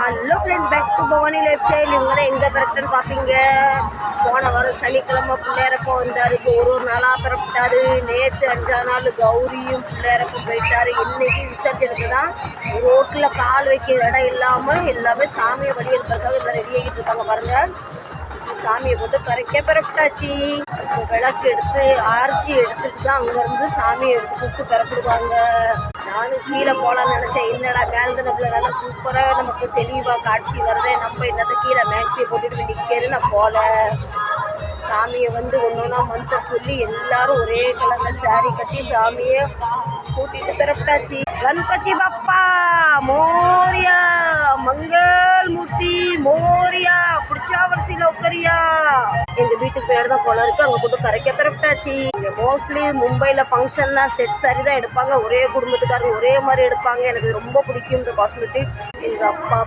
Hello friends, back to Bhavani lifestyle. இவங்க தான் எங்கே பிறகுன்னு பார்ப்பீங்க. போன வாரம் சனிக்கிழமை பிள்ளையரப்போ வந்தார். இப்போ ஒரு நாளாக பிறப்பிட்டாரு. நேற்று 5ஆம் நாள் கௌரியும் பிள்ளையரப்போ போயிட்டார். இன்னைக்கு விசர்ஜனுக்கு தான். ரோட்டில் கால் வைக்கிற இடம் இல்லாமல் எல்லாமே சாமியை வழி எடுக்கிறதுக்காக எல்லாம் ரெடி ஆகிட்டு இருக்காங்க பாருங்கள். சாமியை போட்டு கரைக்க பிறப்பிட்டாச்சு. விளக்கு எடுத்து ஆர்த்தி எடுத்துட்டு தான் அங்கேருந்து சாமியை எடுத்து கூப்பிட்டு பிறப்பிடுவாங்க. நானும் கீழே போகலான்னு நினச்சேன். என்னடா மேல்தனப்புல நல்லா சூப்பராக நமக்கு தெளிவாக காட்சி வருது, நம்ம என்னத்தை கீழே மேக்ஸியை போட்டுட்டு நிற்கிறது. நான் போகல. சாமியை ஒன்று ஒன்றா மந்திரம் சொல்லி எல்லாரும் ஒரே கலரில் சாரி கட்டி சாமியை கூட்டிட்டு பிறப்பிட்டாச்சு. கணபதி பப்பா மோரியா, மங்கள் மூர்த்தி மோரியா, பிடிச்சாவரிசையில் உட்கரியா. எங்கள் வீட்டுக்கு பேர் தான் குளம் இருக்குது, அங்கே போட்டு கரைக்க பிறப்பிட்டாச்சு. இங்கே மோஸ்ட்லி மும்பையில் ஃபங்க்ஷன்லாம் செட் சாரி தான் எடுப்பாங்க. ஒரே குடும்பத்துக்காரங்க ஒரே மாதிரி எடுப்பாங்க. எனக்கு ரொம்ப பிடிக்கும் இந்த காஸ்மெட்டிக். எங்கள் அப்பா